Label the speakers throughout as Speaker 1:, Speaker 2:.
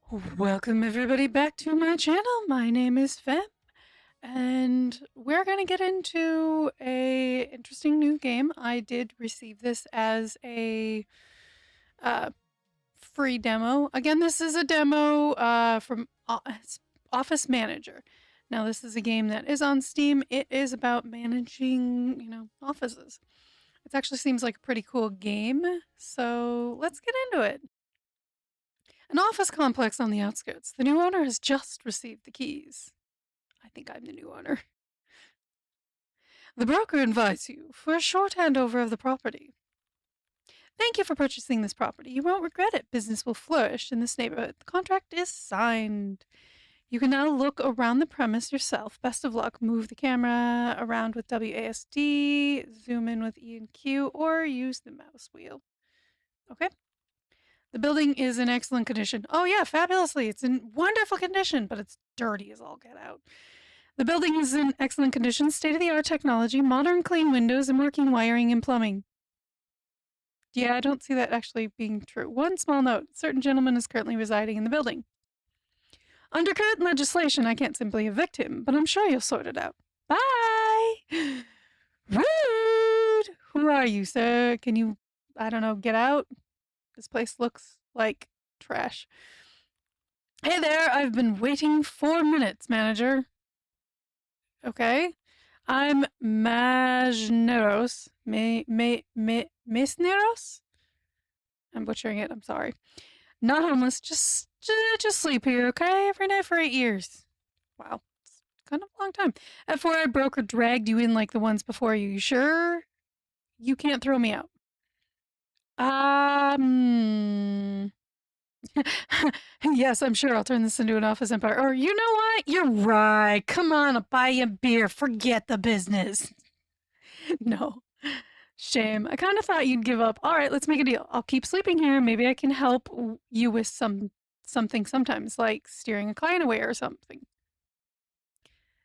Speaker 1: Welcome everybody back to my channel. My name is Fem, and we're gonna get into a interesting new game. I did receive this as a uh, free demo. Again, this is a demo from Office Manager. Now, this is a game that is on Steam. It is about managing, offices. It actually seems like a pretty cool game, so let's get into it. An office complex on the outskirts. The new owner has just received the keys. I think I'm the new owner. The broker invites you for a short handover of the property. Thank you for purchasing this property. You won't regret it. Business will flourish in this neighborhood. The contract is signed. You can now look around the premise yourself. Best of luck. Move the camera around with WASD, zoom in with E and Q, or use the mouse wheel. Okay. The building is in excellent condition. Oh, yeah, fabulously. It's in wonderful condition, but it's dirty as all get out. The building is in excellent condition, state-of-the-art technology, modern clean windows, and working wiring and plumbing. Yeah, I don't see that actually being true. One small note. A certain gentleman is currently residing in the building. Under current legislation, I can't simply evict him, but I'm sure you'll sort it out. Bye! Rude! Who are you, sir? Can you, I don't know, get out? This place looks like trash. Hey there, I've been waiting 4 minutes, manager. Okay. I'm Majneros. Misneros? I'm butchering it, I'm sorry. Not homeless, just sleep here, okay? Every night for 8 years. Wow, it's kind of a long time. Before I broke or dragged you in like the ones before you. You sure? You can't throw me out. Yes, I'm sure I'll turn this into an office empire. Or, you know what? You're right. Come on, I'll buy you a beer. Forget the business. No. Shame. I kind of thought you'd give up. All right, let's make a deal. I'll keep sleeping here. Maybe I can help you with something sometimes, like steering a client away or something.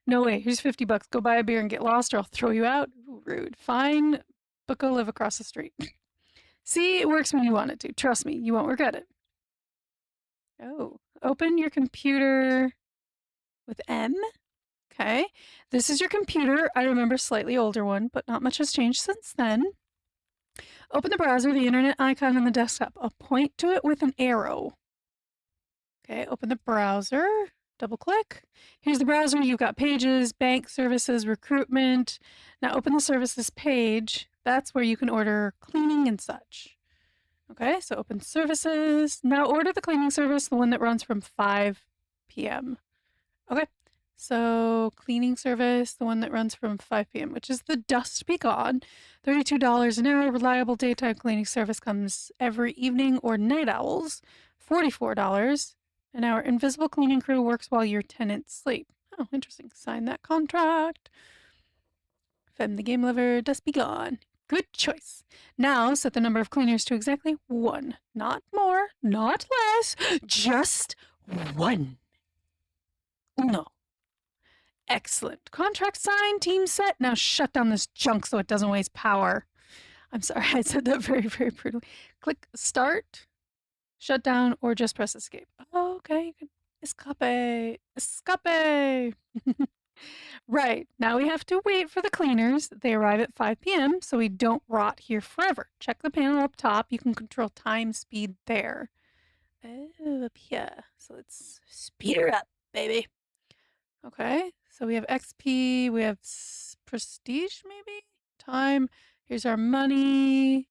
Speaker 1: No way. Here's $50. Go buy a beer and get lost, or I'll throw you out. Ooh, rude. Fine, but go live across the street. See, it works when you want it to. Trust me, you won't regret it. Oh, open your computer with M. Okay. This is your computer. I remember a slightly older one, but not much has changed since then. Open the browser, the internet icon on the desktop. I'll point to it with an arrow. Okay, open the browser. Double click. Here's the browser. You've got pages, bank services, recruitment. Now open the services page. That's where you can order cleaning and such. Okay, so open services. Now order the cleaning service, the one that runs from 5 p.m. Okay, so cleaning service, the one that runs from 5 p.m., which is the Dust Be Gone. $32 an hour. Reliable daytime cleaning service comes every evening or night owls. $44 an hour. Invisible cleaning crew works while your tenants sleep. Oh, interesting. Sign that contract. Fem the game lover, Dust Be Gone. Good choice. Now set the number of cleaners to exactly 1. Not more, not less, just 1. Uno. Excellent. Contract signed, team set. Now shut down this junk so it doesn't waste power. I'm sorry, I said that very, very brutally. Click start, shut down, or just press escape. Oh, okay, you can escape. Escape. Right, now we have to wait for the cleaners. They arrive at 5 p.m., so we don't rot here forever. Check the panel up top. You can control time speed there. Oh, up here. So let's speed her up, baby. Okay, so we have XP, we have prestige, maybe? Time. Here's our money,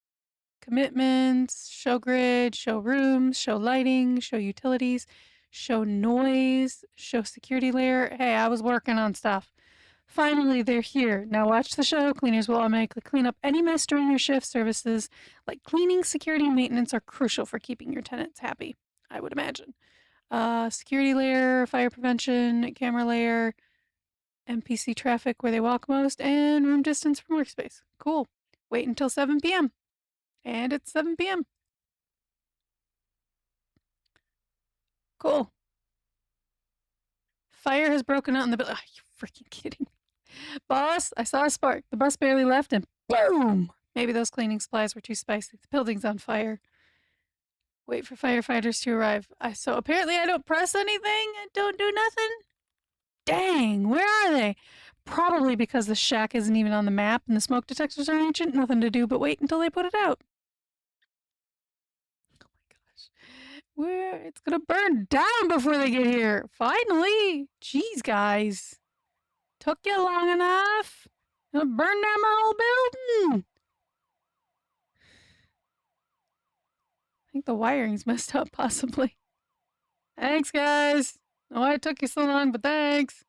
Speaker 1: commitments, show grid, show rooms, show lighting, show utilities, show noise, show security layer. Hey, I was working on stuff. Finally, they're here. Now watch the show. Cleaners will automatically clean up any mess during your shift. Services like cleaning, security, and maintenance are crucial for keeping your tenants happy, I would imagine. Security layer, fire prevention, camera layer, NPC traffic where they walk most, and room distance from workspace. Cool. Wait until 7 p.m. And it's 7 p.m. Cool. Fire has broken out in the building. Are you freaking kidding me? Boss, I saw a spark. The bus barely left and boom! Maybe those cleaning supplies were too spicy. The building's on fire. Wait for firefighters to arrive. So apparently I don't press anything and don't do nothing? Dang, where are they? Probably because the shack isn't even on the map and the smoke detectors are ancient. Nothing to do but wait until they put it out. Oh my gosh. Where it's gonna burn down before they get here. Finally. Jeez, guys. Took you long enough. Gonna burn down my whole building. I think the wiring's messed up, possibly. Thanks, guys. Know why it took you so long, but thanks.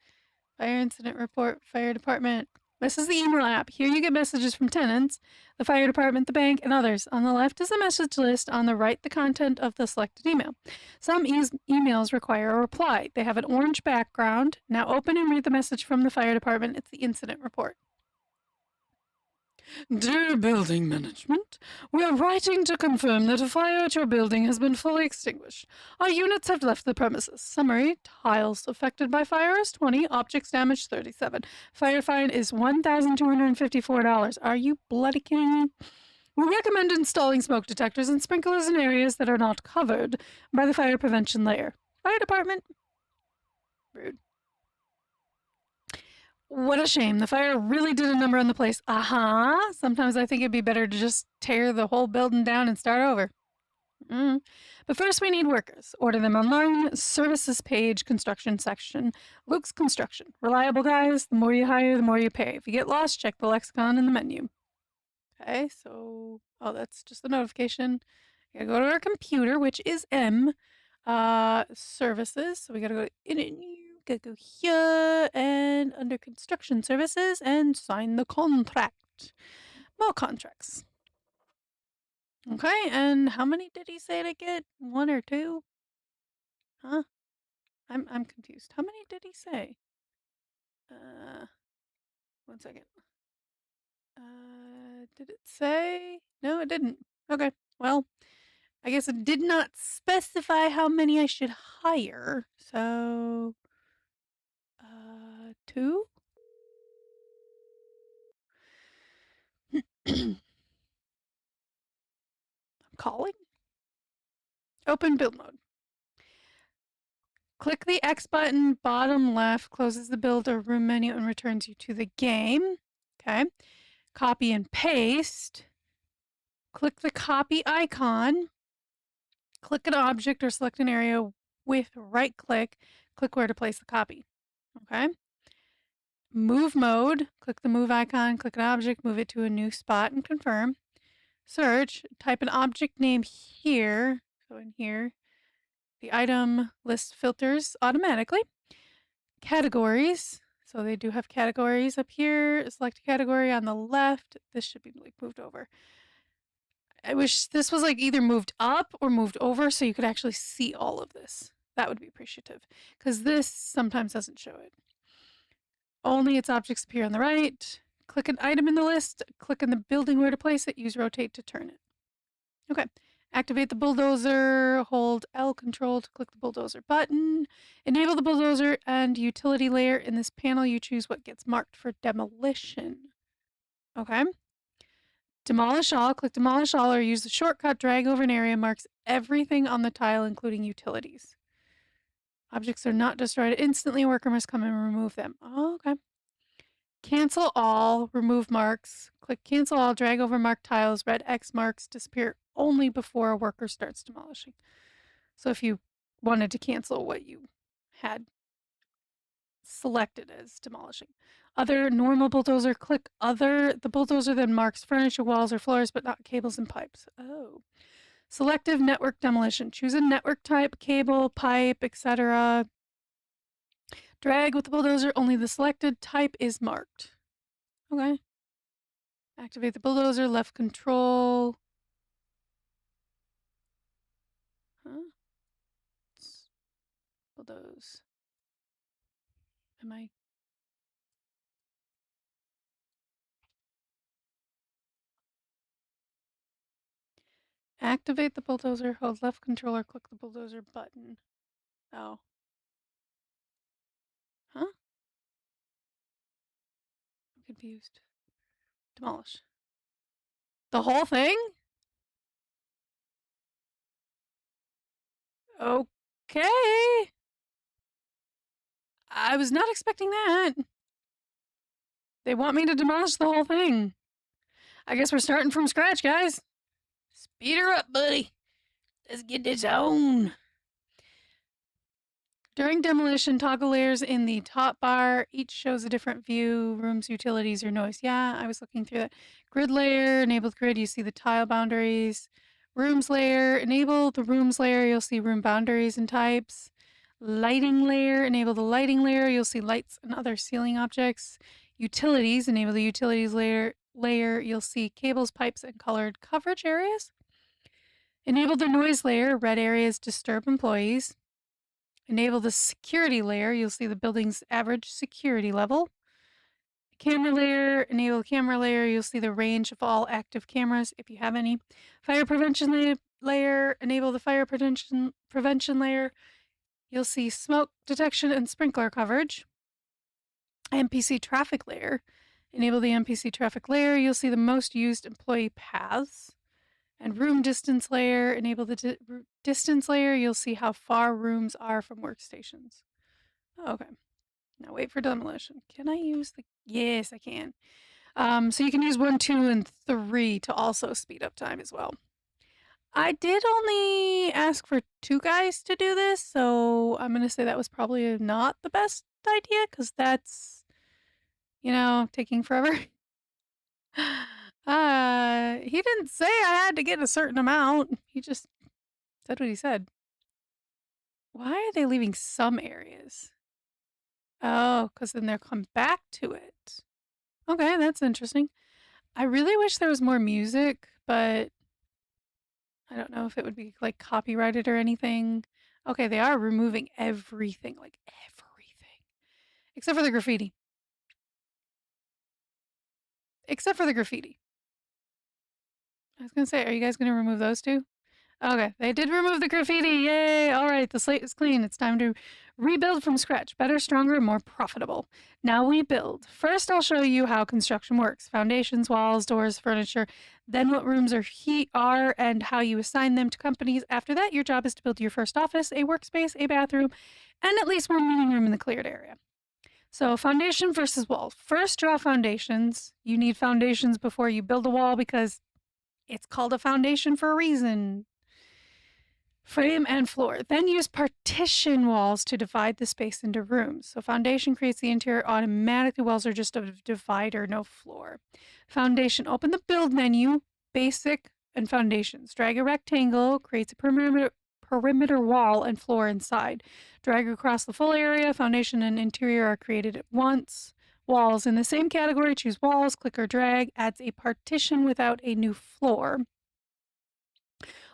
Speaker 1: Fire incident report, fire department. This is the email app. Here you get messages from tenants, the fire department, the bank, and others. On the left is the message list. On the right, the content of the selected email. Some emails require a reply. They have an orange background. Now open and read the message from the fire department. It's the incident report. Dear building management, we are writing to confirm that a fire at your building has been fully extinguished. Our units have left the premises. Summary: tiles affected by fire is 20, objects damaged 37. Fire fine is $1,254. Are you bloody kidding me? We recommend installing smoke detectors and sprinklers in areas that are not covered by the fire prevention layer. Fire department. Rude. What a shame. The fire really did a number on the place. Sometimes I think it'd be better to just tear the whole building down and start over. But first, we need workers. Order them online. Services page, construction section. Luke's Construction. Reliable guys. The more you hire, the more you pay. If you get lost, check the lexicon in the menu. Okay, so that's just the notification. You gotta go to our computer, which is M. Services. So we gotta go in it. Gotta go here and under construction services and sign the contract. More contracts. Okay, and how many did he say to get? One or two? Huh? I'm confused. How many did he say? Uh, 1 second. Did it say? No, it didn't. Okay, well, I guess it did not specify how many I should hire. So, two? I'm calling? Open build mode. Click the X button, bottom left, closes the build or room menu and returns you to the game. Okay. Copy and paste. Click the copy icon. Click an object or select an area with right click. Click where to place the copy. Okay. Move mode. Click the move icon, click an object, move it to a new spot and confirm. Search. Type an object name here. So in here. The item list filters automatically. Categories. So they do have categories up here. Select a category on the left. This should be like moved over. I wish this was like either moved up or moved over so you could actually see all of this. That would be appreciative because this sometimes doesn't show it. Only its objects appear on the right. Click an item in the list. Click in the building where to place it. Use rotate to turn it. Okay. Activate the bulldozer. Hold L control to click the bulldozer button. Enable the bulldozer and utility layer. In this panel, you choose what gets marked for demolition. Okay. Demolish all. Click demolish all or use the shortcut drag over an area marks everything on the tile, including utilities. Objects are not destroyed instantly. Worker must come and remove them. Oh, okay. Cancel all. Remove marks. Click cancel all. Drag over marked tiles. Red X marks disappear only before a worker starts demolishing. So if you wanted to cancel what you had selected as demolishing. Other normal bulldozer, click other. The bulldozer then marks furniture, walls, or floors, but not cables and pipes. Oh. Selective network demolition. Choose a network type, cable, pipe, etc. Drag with the bulldozer. Only the selected type is marked. Okay. Activate the bulldozer. Left control. Huh? Bulldoze. Am I? Activate the bulldozer. Hold left controller. Click the bulldozer button. Oh. Huh? I'm confused. Demolish. The whole thing? Okay. I was not expecting that. They want me to demolish the whole thing. I guess we're starting from scratch, guys. Speed her up, buddy. Let's get this on. During demolition, toggle layers in the top bar. Each shows a different view. Rooms, utilities, or noise. Yeah, I was looking through that. Grid layer, enabled grid. You see the tile boundaries. Rooms layer, enable the rooms layer. You'll see room boundaries and types. Lighting layer, enable the lighting layer. You'll see lights and other ceiling objects. Utilities, enable the utilities layer. You'll see cables, pipes, and colored coverage areas. Enable the noise layer. Red areas disturb employees. Enable the security layer. You'll see the building's average security level. Camera layer. Enable the camera layer. You'll see the range of all active cameras if you have any. Fire prevention layer. Enable the fire prevention layer. You'll see smoke detection and sprinkler coverage. NPC traffic layer. Enable the NPC traffic layer. You'll see the most used employee paths. And room distance layer. Enable the distance layer. You'll see how far rooms are from workstations. Okay. Now wait for demolition. Can I use the... Yes, I can. So you can use 1, 2, and 3 to also speed up time as well. I did only ask for 2 guys to do this, so I'm going to say that was probably not the best idea, because that's, taking forever. He didn't say I had to get a certain amount. He just said what he said. Why are they leaving some areas? Oh, because then they'll come back to it. Okay, that's interesting. I really wish there was more music, but I don't know if it would be like copyrighted or anything. Okay, they are removing everything, like everything, except for the graffiti. Except for the graffiti. I was gonna say, are you guys gonna remove those too? Okay, they did remove the graffiti. Yay! All right, the slate is clean. It's time to rebuild from scratch. Better, stronger, more profitable. Now we build. First, I'll show you how construction works. Foundations, walls, doors, furniture. Then what rooms are and how you assign them to companies. After that, your job is to build your first office, a workspace, a bathroom, and at least one meeting room in the cleared area. So foundation versus walls. First, draw foundations. You need foundations before you build a wall because it's called a foundation for a reason. Frame and floor. Then use partition walls to divide the space into rooms. So foundation creates the interior automatically. Walls are just a divider, no floor. Foundation. Open the build menu, basic and foundations. Drag a rectangle, creates a perimeter wall and floor inside. Drag across the full area. Foundation and interior are created at once. Walls. In the same category, choose walls, click or drag, adds a partition without a new floor.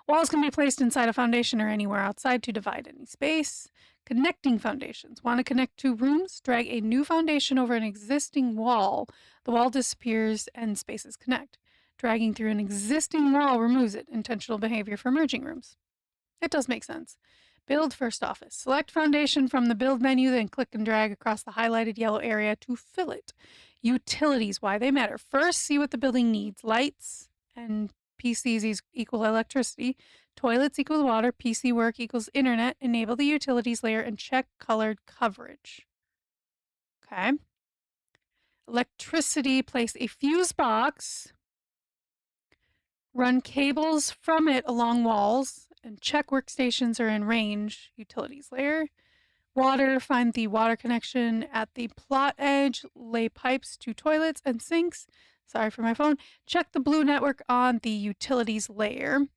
Speaker 1: Walls can be placed inside a foundation or anywhere outside to divide any space. Connecting foundations. Want to connect 2 rooms? Drag a new foundation over an existing wall. The wall disappears and spaces connect. Dragging through an existing wall removes it. Intentional behavior for merging rooms. It does make sense. Build first office. Select foundation from the build menu, then click and drag across the highlighted yellow area to fill it. Utilities. Why they matter. First, see what the building needs. Lights and PCs equal electricity. Toilets equals water. PC work equals internet. Enable the utilities layer and check colored coverage. Okay. Electricity, place a fuse box. Run cables from it along walls and check workstations are in range. Utilities layer. Water, find the water connection at the plot edge. Lay pipes to toilets and sinks. Sorry for my phone. Check the blue network on the utilities layer.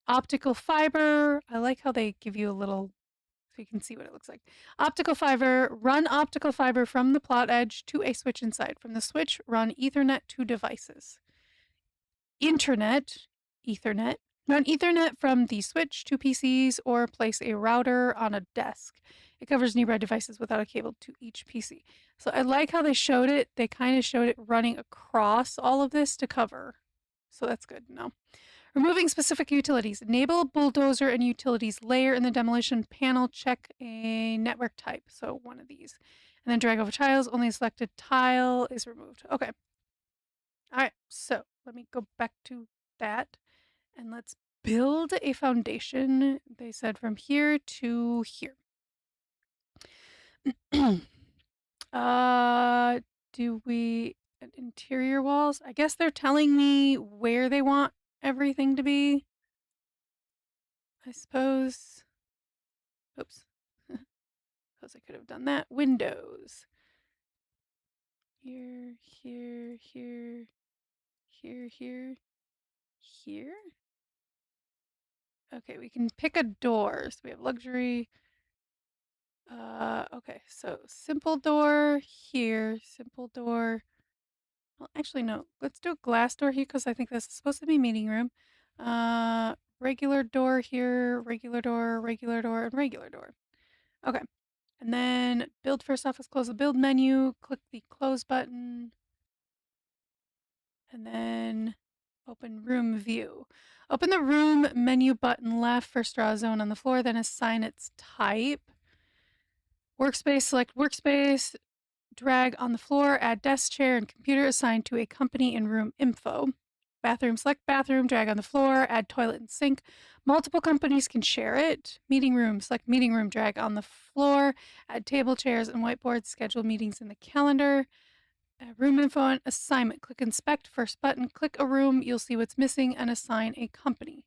Speaker 1: Optical fiber. I like how they give you a little so you can see what it looks like. Optical fiber. Run optical fiber from the plot edge to a switch inside. From the switch, run Ethernet to devices. Internet. Ethernet. Run Ethernet from the switch to PCs or place a router on a desk. It covers nearby devices without a cable to each PC. So I like how they showed it. They kind of showed it running across all of this to cover. So that's good. No. Removing specific utilities. Enable bulldozer and utilities layer in the demolition panel. Check a network type. So one of these. And then drag over tiles. Only a selected tile is removed. Okay. All right. So let me go back to that. And let's build a foundation. They said from here to here. uh, do we interior walls? I guess they're telling me where they want everything to be. I suppose. Oops. Suppose I could have done that. Windows. Here, here, here, here, here, here. Okay, we can pick a door. So we have luxury. Okay, so simple door here, simple door. Well, actually, no. Let's do a glass door here because I think this is supposed to be meeting room. Regular door here, regular door, and regular door. Okay, and then build first office, close the build menu, click the close button, and then open room view. Open the room menu button left, first draw a zone on the floor, then assign its type. Workspace, select workspace, drag on the floor, add desk, chair, and computer assigned to a company in room info. Bathroom, select bathroom, drag on the floor, add toilet and sink. Multiple companies can share it. Meeting room, select meeting room, drag on the floor, add table, chairs, and whiteboards, schedule meetings in the calendar. Room info and assignment, click inspect, first button, click a room, you'll see what's missing, and assign a company.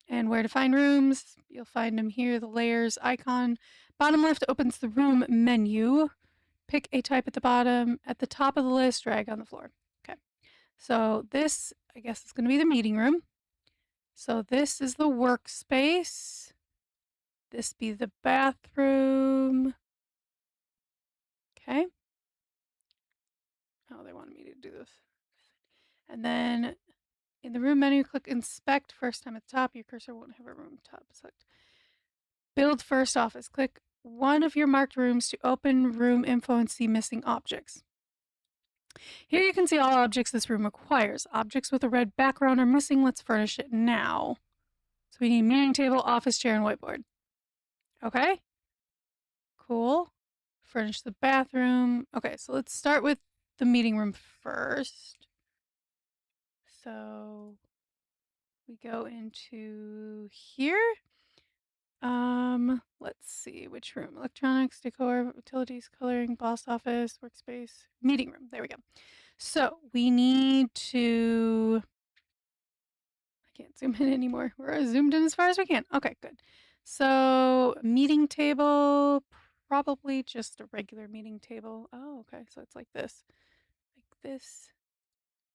Speaker 1: And where to find rooms, you'll find them here, the layers icon. Bottom left opens the room menu. Pick a type at the bottom. At the top of the list, drag on the floor. Okay. So this, I guess, is going to be the meeting room. So this is the workspace. This be the bathroom. Okay. Oh, they wanted me to do this. And then in the room menu, click inspect. First time at the top, your cursor won't have a room top. Select build first office. Click one of your marked rooms to open room info and see missing objects. Here you can see all objects this room requires. Objects with a red background are missing. Let's furnish it now. So we need meeting table, office chair, and whiteboard. Okay. Cool. Furnish the bathroom. Okay, so let's start with the meeting room first. So we go into here. Let's see which room. Electronics, decor, utilities, coloring, boss office, workspace, meeting room. There we go. So we need to. I can't zoom in anymore. We're zoomed in as far as we can. Okay, good. So meeting table, probably just a regular meeting table. Oh, okay. So it's like this. Like this.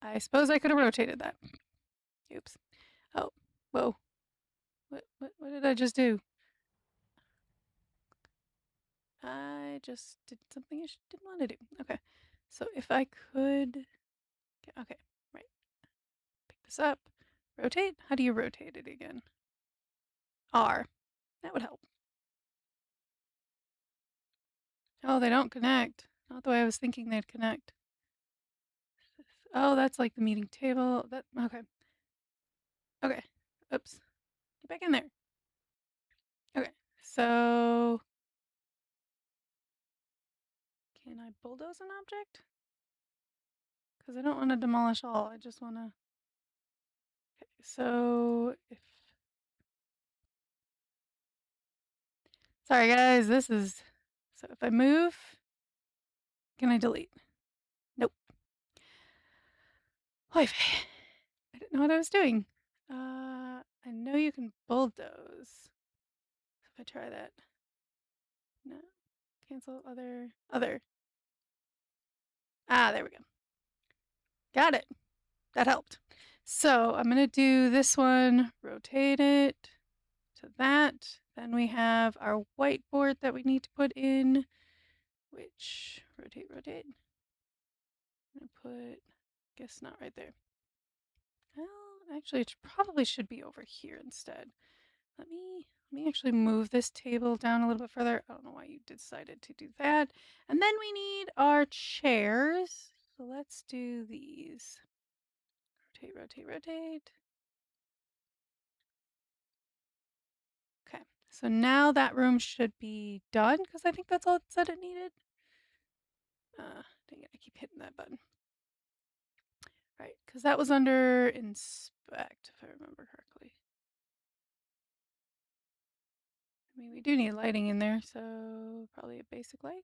Speaker 1: I suppose I could have rotated that. Oops. Oh, whoa. What did I just do? I just did something I didn't want to do. Okay. So if I could. Okay, right. Pick this up. Rotate? How do you rotate it again? R. That would help. Oh, they don't connect. Not the way I was thinking they'd connect. Oh, that's like the meeting table. That okay. Okay. Oops. Get back in there. Okay. So can I bulldoze an object? Because I don't want to demolish all. I just want to. Okay. So if. Sorry guys, this is. So if I move, can I delete? Nope. Life. I didn't know what I was doing. I know you can bulldoze. If I try that. No. Cancel other. Ah, there we go. Got it. That helped. So I'm going to do this one, rotate it to that. Then we have our whiteboard that we need to put in, which rotate. I'm going to put, guess not right there. Well, actually, it probably should be over here instead. Let me actually move this table down a little bit further. I don't know why you decided to do that. And then we need our chairs. So let's do these. Rotate. Okay, so now that room should be done because I think that's all it said it needed. Dang it, I keep hitting that button. Right, because that was under inspect, if I remember correctly. I mean, we do need lighting in there, so probably a basic light.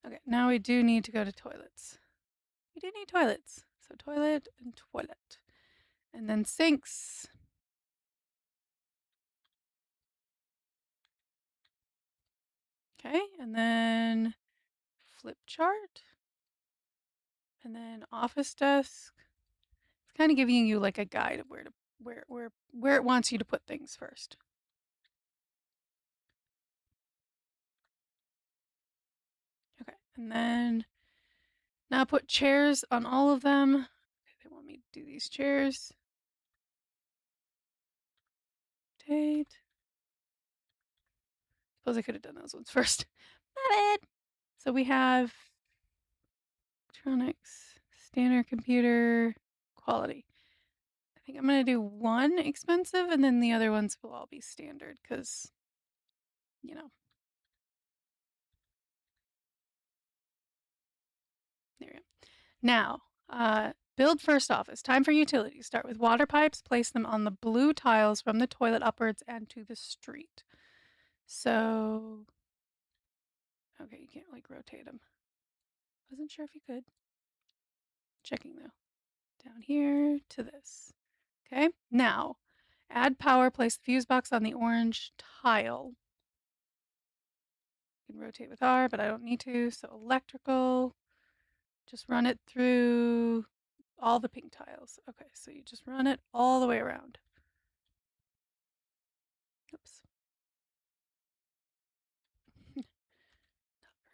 Speaker 1: Okay, now we do need to go to toilets. We do need toilets. So toilet and toilet. And then sinks. Okay, and then flip chart. And then office desk. It's kind of giving you like a guide of where it wants you to put things first. Okay, and then now put chairs on all of them. Okay, they want me to do these chairs. Rotate. Suppose I could have done those ones first. My bad. So we have electronics, standard computer, quality. I think I'm going to do one expensive and then the other ones will all be standard because, you know. There we go. Now, build first office. Time for utilities. Start with water pipes. Place them on the blue tiles from the toilet upwards and to the street. So, okay, you can't like rotate them. Wasn't sure if you could. Checking though. Down here to this. Okay, now add power. Place the fuse box on the orange tile. You can rotate with R, but I don't need to. So electrical. Just run it through all the pink tiles. Okay, so you just run it all the way around. Oops. Not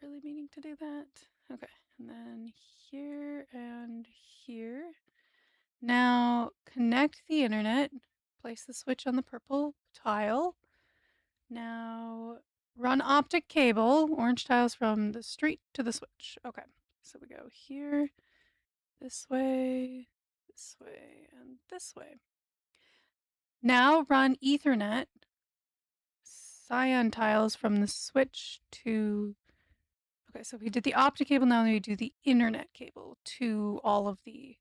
Speaker 1: really meaning to do that. Okay, and then here and here. Now connect the internet. Place the switch on the purple tile. Now run optic cable, orange tiles from the street to the switch. Okay, so we go here, this way, and this way. Now run Ethernet cyan tiles from the switch to. Okay, so we did the optic cable, now we do the internet cable to all of the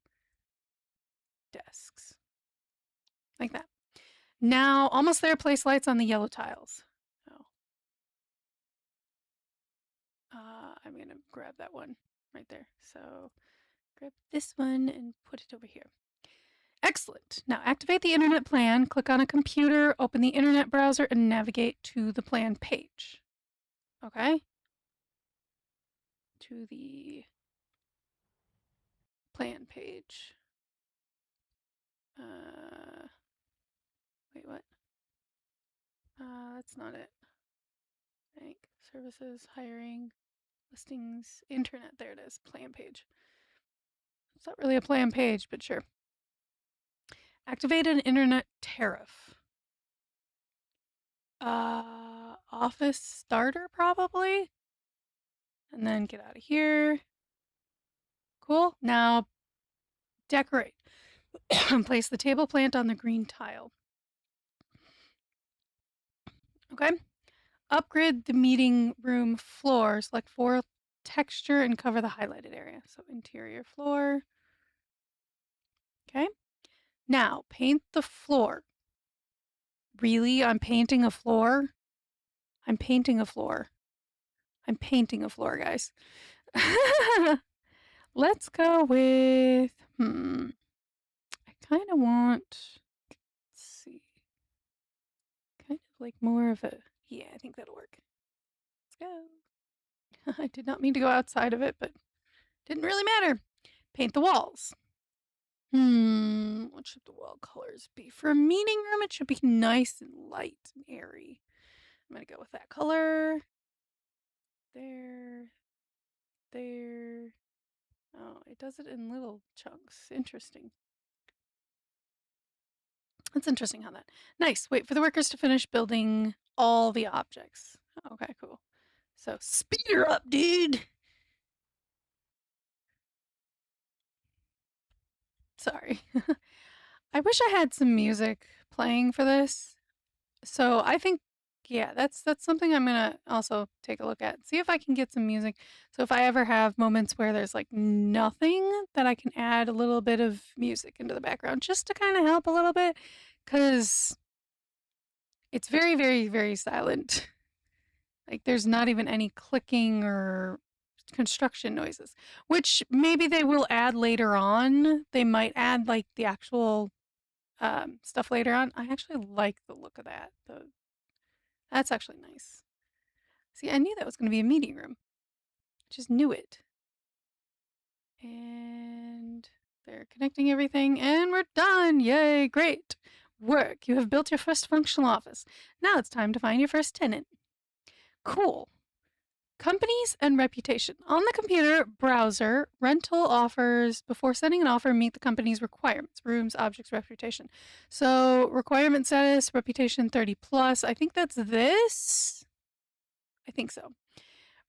Speaker 1: desks. Like that. Now, almost there, place lights on the yellow tiles. Oh. I'm going to grab that one right there. So grab this one and put it over here. Excellent. Now activate the internet plan, click on a computer, open the internet browser, and navigate to the plan page. Okay? To the plan page. Wait, what? That's not it. Bank, services, hiring, listings, internet. There it is. Plan page. It's not really a plan page, but sure. Activate an internet tariff. Office starter probably. And then get out of here. Cool. Now decorate. Place the table plant on the green tile. Okay. Upgrade the meeting room floor. Select floor texture and cover the highlighted area. So interior floor. Okay. Now paint the floor. Really? I'm painting a floor? I'm painting a floor. I'm painting a floor, guys. Let's go with, I kind of want, let's see, kind of like more of a, yeah, I think that'll work. Let's go. I did not mean to go outside of it, but didn't really matter. Paint the walls. What should the wall colors be? For a meeting room, it should be nice and light and airy. I'm going to go with that color. There. There. Oh, it does it in little chunks. Interesting. That's interesting how that. Nice. Wait for the workers to finish building all the objects. Okay, cool. So speed her up, dude. Sorry. I wish I had some music playing for this. So I think Yeah, that's something I'm gonna also take a look at. See if I can get some music. So if I ever have moments where there's like nothing, that I can add a little bit of music into the background just to kind of help a little bit, because it's very, very, very silent. Like there's not even any clicking or construction noises, which maybe they will add later on. They might add like the actual stuff later on. I actually like the look of that. That's actually nice. See, I knew that was going to be a meeting room. Just knew it. And they're connecting everything, and we're done. Yay, great work. You have built your first functional office. Now it's time to find your first tenant. Cool. Companies and reputation. On the computer browser, rental offers before sending an offer meet the company's requirements: rooms, objects, reputation. So, requirement status, reputation 30 plus. I think that's this. I think so.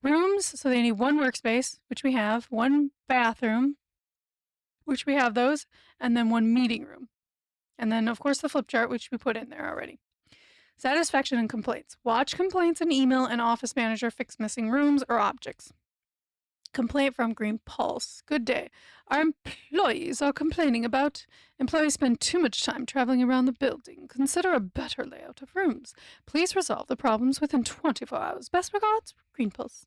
Speaker 1: Rooms, so they need one workspace, which we have, one bathroom, which we have those, and then one meeting room. And then, of course, the flip chart, which we put in there already. Satisfaction and complaints. Watch complaints and email and office manager fix missing rooms or objects. Complaint from Green Pulse. Good day. Our employees are complaining about employees spend too much time traveling around the building. Consider a better layout of rooms. Please resolve the problems within 24 hours. Best regards, Green Pulse.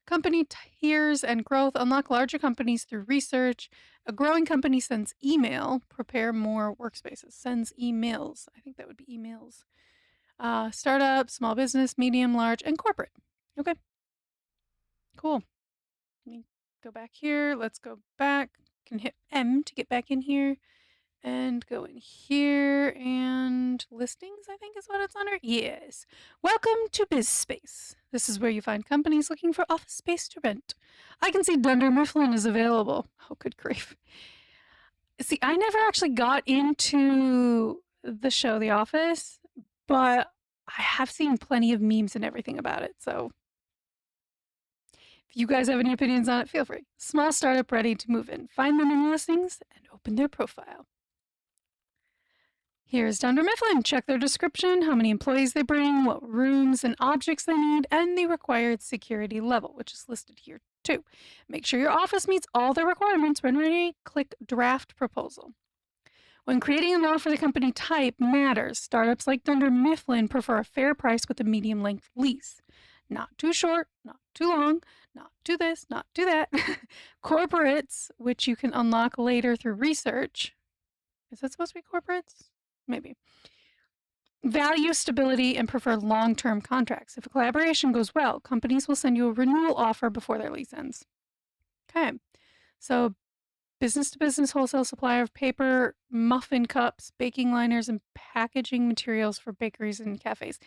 Speaker 1: Company tiers and growth. Unlock larger companies through research. A growing company sends email. Prepare more workspaces. Sends emails. I think that would be emails. Startup, small business, medium, large, and corporate. Okay, cool. Let me go back here. Let's go back. Can hit M to get back in here. And go in here, and listings, I think is what it's under. Yes. Welcome to BizSpace. This is where you find companies looking for office space to rent. I can see Dunder Mifflin is available. Oh, good grief. See, I never actually got into the show The Office, but I have seen plenty of memes and everything about it. So if you guys have any opinions on it, feel free. Small startup ready to move in. Find them in listings and open their profile. Here's Dunder Mifflin. Check their description, how many employees they bring, what rooms and objects they need, and the required security level, which is listed here too. Make sure your office meets all the requirements. When ready, click Draft Proposal. When creating an offer, the company type matters. Startups like Dunder Mifflin prefer a fair price with a medium length lease. Not too short, not too long, not too this, not too that. Corporates, which you can unlock later through research. Is that supposed to be corporates? Maybe. Value stability and prefer long term contracts. If a collaboration goes well, companies will send you a renewal offer before their lease ends. Okay. So, business to business wholesale supplier of paper, muffin cups, baking liners, and packaging materials for bakeries and cafes.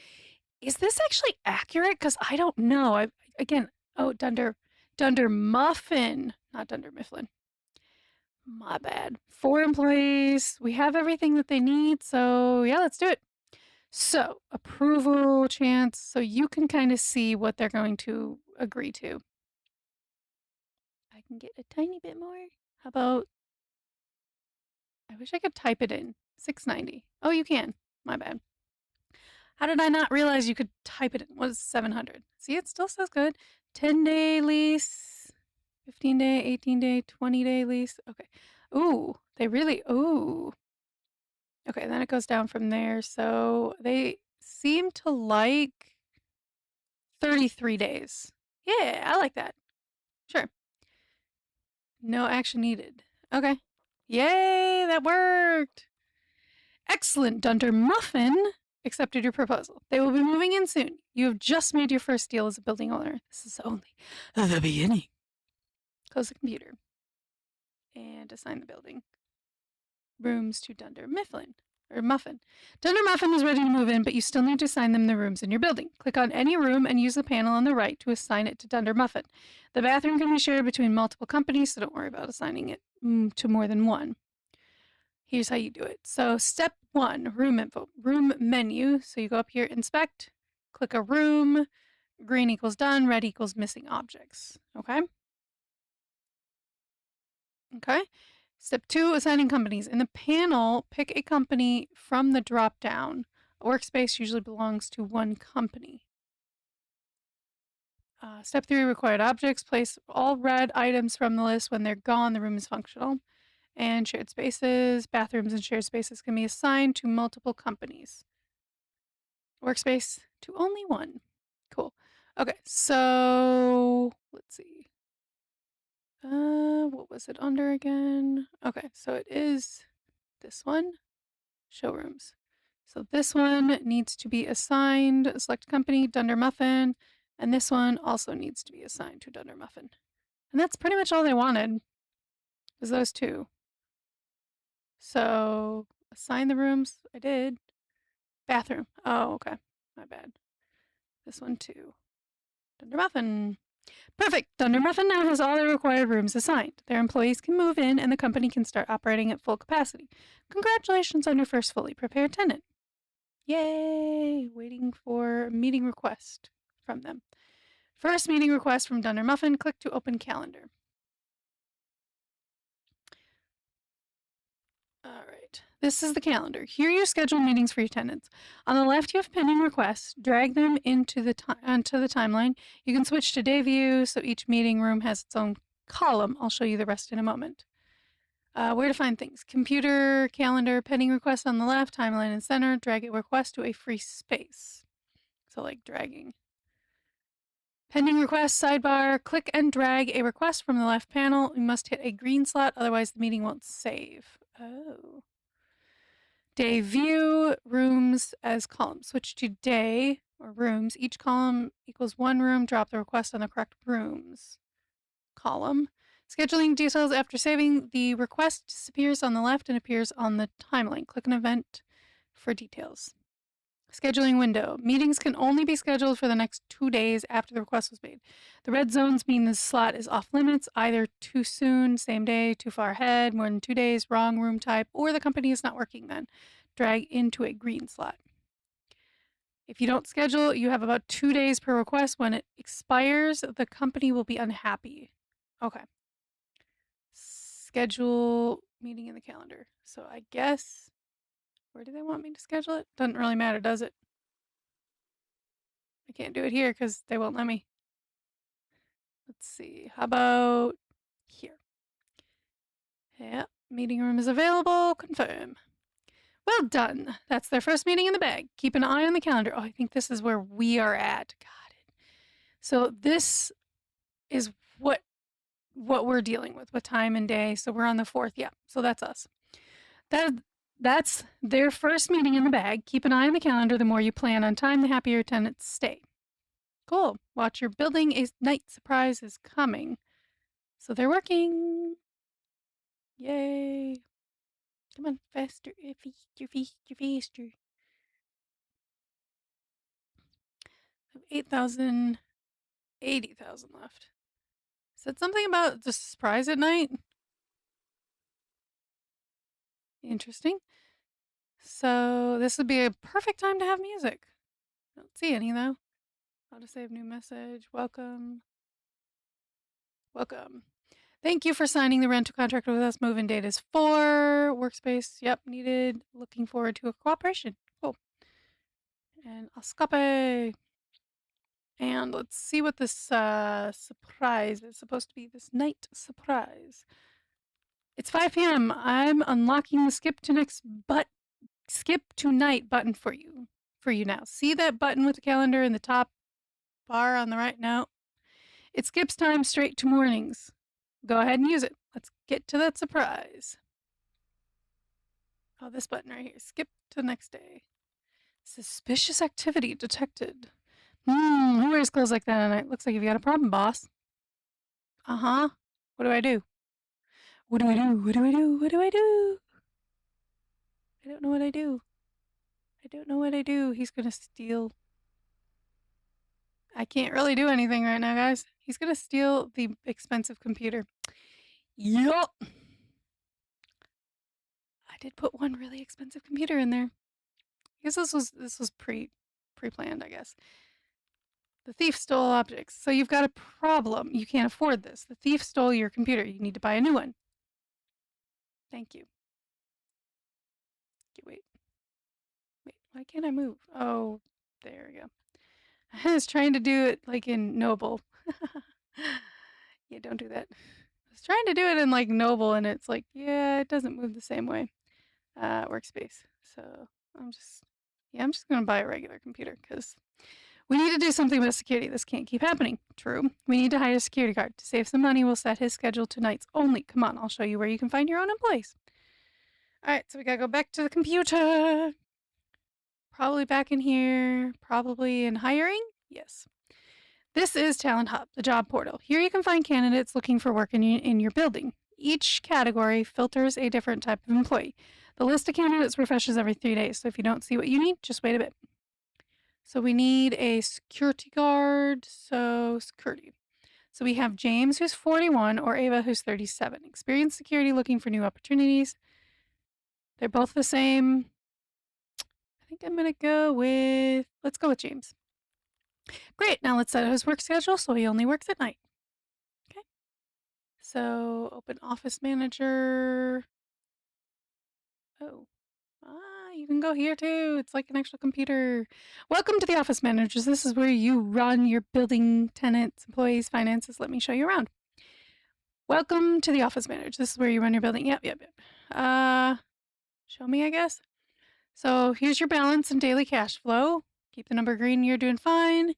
Speaker 1: Is this actually accurate? Because I don't know. Dunder Muffin, not Dunder Mifflin. My bad. 4 employees. We have everything that they need. So, yeah, let's do it. So, approval chance. So you can kind of see what they're going to agree to. I can get a tiny bit more. How about, I wish I could type it in. 690. Oh, you can. My bad. How did I not realize you could type it in? What is 700? See, it still says good. 10-day lease, 15-day, 18-day, 20-day lease. Okay. Ooh, they really, ooh. Okay, then it goes down from there. So they seem to like 33 days. Yeah, I like that. Sure. No action needed. Okay. Yay, that worked. Excellent, Dunder Muffin accepted your proposal. They will be moving in soon. You have just made your first deal as a building owner. This is only the beginning. Close the computer and assign the building. Rooms to Dunder Mifflin. Or Muffin. Dunder Muffin is ready to move in, but you still need to assign them the rooms in your building. Click on any room and use the panel on the right to assign it to Dunder Muffin. The bathroom can be shared between multiple companies, so don't worry about assigning it to more than one. Here's how you do it. So step 1, room info, room menu. So you go up here, inspect, click a room, green equals done, red equals missing objects. Okay? Okay. Step 2, assigning companies. In the panel, pick a company from the drop down. A workspace usually belongs to one company. Step 3, required objects. Place all red items from the list. When they're gone, the room is functional. And shared spaces. Bathrooms and shared spaces can be assigned to multiple companies. Workspace to only one. Cool. Okay, so let's see. What was it under again? Okay, so it is this one, showrooms. So this one needs to be assigned, select company, Dunder Muffin, and this one also needs to be assigned to Dunder Muffin. And that's pretty much all they wanted, was those two. So assign the rooms, I did. Bathroom, oh, okay, my bad. This one too. Dunder Muffin. Perfect. Dunder Muffin now has all the required rooms assigned. Their employees can move in and the company can start operating at full capacity. Congratulations on your first fully prepared tenant. Yay! Waiting for meeting request from them. First meeting request from Dunder Muffin. Click to open calendar. All right. This is the calendar. Here you schedule meetings for your tenants. On the left, you have pending requests. Drag them onto the timeline. You can switch to day view, so each meeting room has its own column. I'll show you the rest in a moment. Where to find things. Computer, calendar, pending request on the left, timeline in center. Drag a request to a free space. So like dragging. Pending request, sidebar. Click and drag a request from the left panel. You must hit a green slot, otherwise the meeting won't save. Oh. Day view, rooms as columns. Switch to day or rooms. Each column equals one room. Drop the request on the correct rooms column. Scheduling details after saving. The request disappears on the left and appears on the timeline. Click an event for details. Scheduling window. Meetings can only be scheduled for the next 2 days after the request was made. The red zones mean the slot is off limits, either too soon, same day, too far ahead, more than 2 days, wrong room type, or the company is not working then. Drag into a green slot. If you don't schedule, you have about 2 days per request. When it expires, the company will be unhappy. Okay. Schedule meeting in the calendar. So I guess, where do they want me to schedule it? Doesn't really matter, does it? I can't do it here because they won't let me. Let's see. How about here? Yeah, meeting room is available. Confirm. Well done. That's their first meeting in the bag. Keep an eye on the calendar. Oh, I think this is where we are at. Got it. So this is what we're dealing with time and day. So we're on the 4th. Yeah, so that's us. That's their first meeting in the bag. Keep an eye on the calendar. The more you plan on time, the happier tenants stay. Cool. Watch your building. A night surprise is coming. So they're working. Yay. Come on, faster, faster, faster, faster. I have 8,000, 80,000 left. Said something about the surprise at night. Interesting. So this would be a perfect time to have music. I don't see any though. How to save new message. Welcome. Welcome. Thank you for signing the rental contract with us. Move-in date is 4. Workspace, yep, needed. Looking forward to a cooperation. Cool. And escape. And let's see what this surprise is supposed to be. This night surprise. It's 5 p.m. I'm unlocking the skip to night button for you. Now. See that button with the calendar in the top bar on the right? No. It skips time straight to mornings. Go ahead and use it. Let's get to that surprise. Oh, this button right here. Skip to the next day. Suspicious activity detected. Who wears clothes like that at night? Looks like you've got a problem, boss. Uh-huh. What do I do? What do I do? What do I do? What do I do? I don't know what I do. I don't know what I do. He's gonna steal. I can't really do anything right now, guys. He's gonna steal the expensive computer. Yup. I did put one really expensive computer in there. I guess this was pre-planned, I guess. The thief stole objects. So you've got a problem. You can't afford this. The thief stole your computer. You need to buy a new one. Thank you. Okay, wait. Why can't I move? Oh, there we go. I was trying to do it like in Noble. Yeah, don't do that. I was trying to do it in like Noble, and it's like, yeah, it doesn't move the same way. Workspace. So I'm just gonna buy a regular computer because we need to do something with security. This can't keep happening. True. We need to hire a security guard. To save some money, we'll set his schedule to nights only. Come on, I'll show you where you can find your own employees. All right, so we gotta go back to the computer. Probably back in here. Probably in hiring. Yes. This is Talent Hub, the job portal. Here you can find candidates looking for work in your building. Each category filters a different type of employee. The list of candidates refreshes every 3 days, so if you don't see what you need, just wait a bit. So we need a security guard. So security. So we have James, who's 41, or Ava, who's 37. Experienced security looking for new opportunities. They're both the same. I think I'm going to let's go with James. Great. Now let's set his work schedule so he only works at night. Okay. So open Office Manager. Oh. You can go here too. It's like an actual computer. Welcome to the Office Managers. This is where you run your building, tenants, employees, finances. Let me show you around. Welcome to the Office Managers. This is where you run your building. Yep. Show me, I guess. So here's your balance and daily cash flow. Keep the number green. You're doing fine.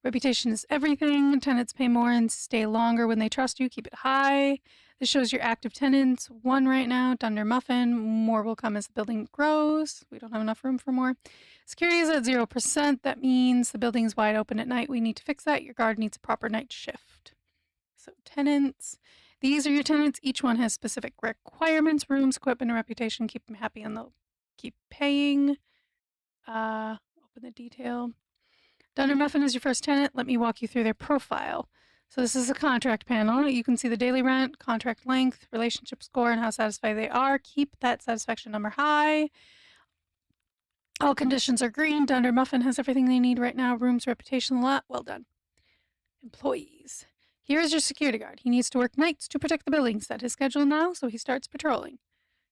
Speaker 1: Reputation is everything. Tenants pay more and stay longer when they trust you. Keep it high. This shows your active tenants. 1 right now, Dunder Muffin. More will come as the building grows. We don't have enough room for more. Security is at 0%. That means the building is wide open at night. We need to fix that. Your guard needs a proper night shift. So tenants. These are your tenants. Each one has specific requirements, rooms, equipment, and reputation. Keep them happy and they'll keep paying. Open the detail. Dunder Muffin is your first tenant. Let me walk you through their profile. So this is a contract panel. You can see the daily rent, contract length, relationship score, and how satisfied they are. Keep that satisfaction number high. All conditions are green. Dunder Muffin has everything they need right now. Rooms, reputation, lot. Well done. Employees. Here is your security guard. He needs to work nights to protect the building. Set his schedule now, so he starts patrolling.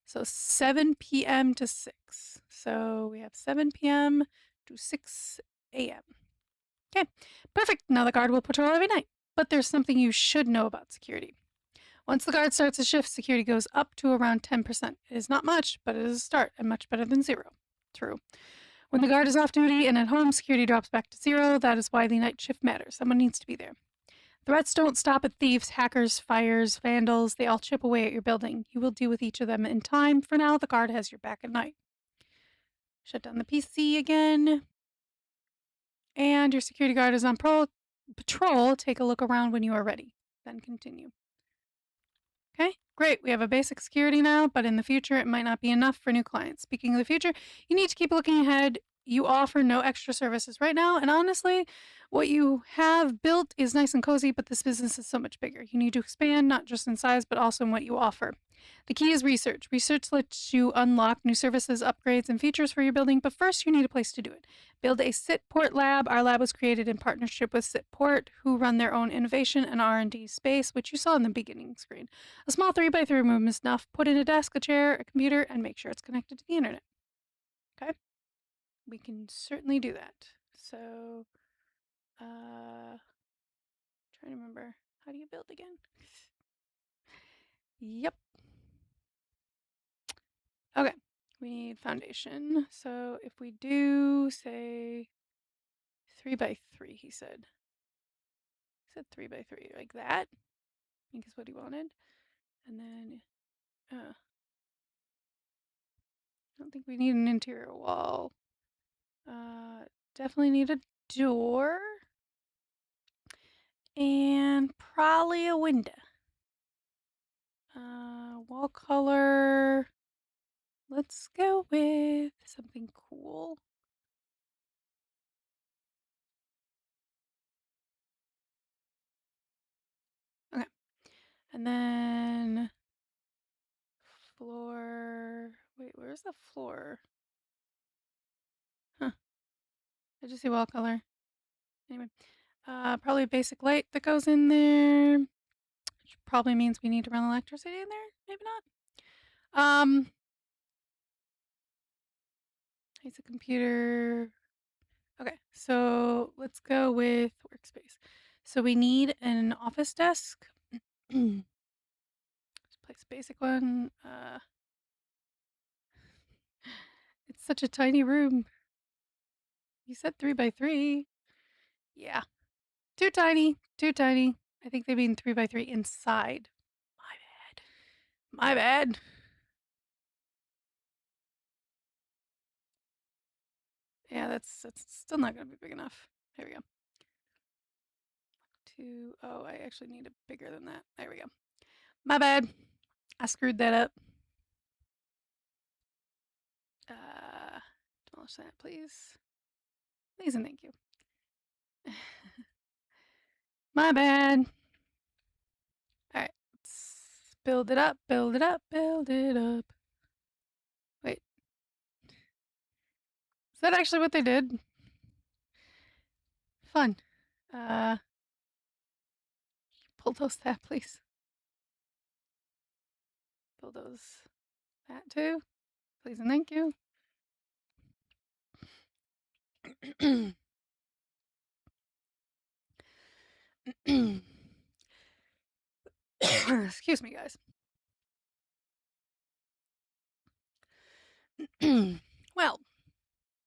Speaker 1: So 7 p.m. to 6. So we have 7 p.m. to 6 a.m. Okay, perfect. Now the guard will patrol every night. But there's something you should know about security. Once the guard starts a shift, security goes up to around 10%. It is not much, but it is a start and much better than 0. True. When the guard is off duty and at home, security drops back to 0. That is why the night shift matters. Someone needs to be there. Threats don't stop at thieves, hackers, fires, vandals. They all chip away at your building. You will deal with each of them in time. For now, the guard has your back at night. Shut down the PC again. And your security guard is on patrol. Take a look around when you are ready. Then continue. Okay, great. We have a basic security now, but in the future, it might not be enough for new clients. Speaking of the future, you need to keep looking ahead. You offer no extra services right now, and honestly, what you have built is nice and cozy, but this business is so much bigger. You need to expand, not just in size, but also in what you offer. The key is research. Research lets you unlock new services, upgrades, and features for your building, but first you need a place to do it. Build a Sitport lab. Our lab was created in partnership with Sitport, who run their own innovation and R&D space, which you saw in the beginning screen. A small 3x3 room is enough. Put in a desk, a chair, a computer, and make sure it's connected to the internet. Okay? We can certainly do that. So, trying to remember. How do you build again? Yep. Okay. We need foundation. So if we do, say, 3x3, he said. He said 3x3, like that. I think is what he wanted. And then, I don't think we need an interior wall. Definitely need a door. And probably a window. Wall color. Let's go with something cool. Okay. And then floor. Wait, where's the floor? Huh. I just see wall color. Anyway, probably a basic light that goes in there. Which probably means we need to run electricity in there. Maybe not. It's a computer. Okay, so let's go with workspace. So we need an office desk. Just place a basic one. It's such a tiny room. You said 3x3. Yeah, too tiny. Too tiny. I think they mean 3x3 inside. My bad. My bad. Yeah, that's still not gonna be big enough. There we go. Oh, I actually need it bigger than that. There we go. My bad. I screwed that up. Demolish that, please. Please and thank you. My bad. All right, let's build it up, build it up, build it up. Wait, is that actually what they did? Fun. Bulldoze that, please. Bulldoze that too. Please and thank you. Excuse me, guys. Well,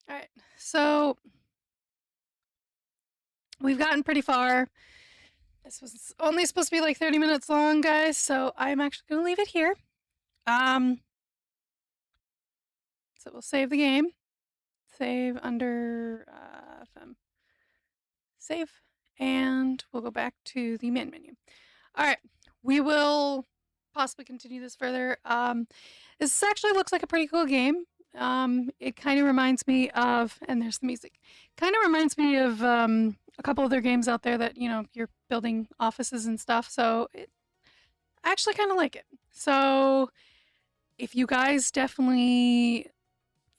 Speaker 1: all right. So we've gotten pretty far. This was only supposed to be like 30 minutes long, guys. So I'm actually going to leave it here. So we'll save the game. Save under FM. Save. And we'll go back to the main menu. All right. We will possibly continue this further. This actually looks like a pretty cool game. It kind of reminds me of, and there's the music, kind of reminds me of a couple other games out there that, you know, you're building offices and stuff. So I actually kind of like it. So if you guys definitely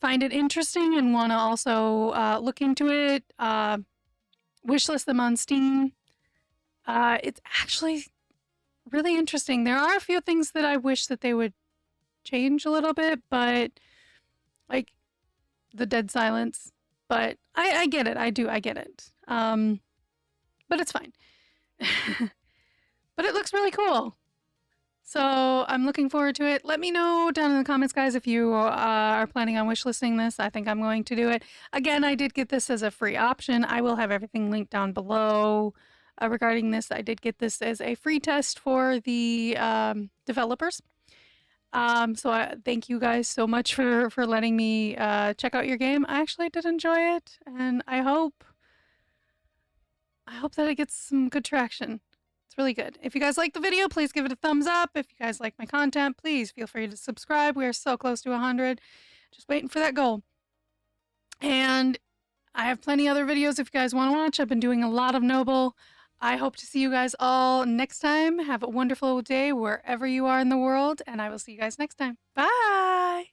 Speaker 1: find it interesting and want to also look into it, wishlist them on Steam. It's actually really interesting. There are a few things that I wish that they would change a little bit, but like the dead silence. But I get it. I get it. But it's fine. But it looks really cool. So I'm looking forward to it. Let me know down in the comments, guys, if you are planning on wishlisting this. I think I'm going to do it. Again, I did get this as a free option. I will have everything linked down below regarding this. I did get this as a free test for the developers. So I thank you guys so much for letting me check out your game. I actually did enjoy it, and I hope that it gets some good traction. It's really good. If you guys like the video, please give it a thumbs up. If you guys like my content, please feel free to subscribe. We are so close to 100. Just waiting for that goal. And I have plenty other videos if you guys want to watch. I've been doing a lot of Noble. I hope to see you guys all next time. Have a wonderful day wherever you are in the world, and I will see you guys next time. Bye!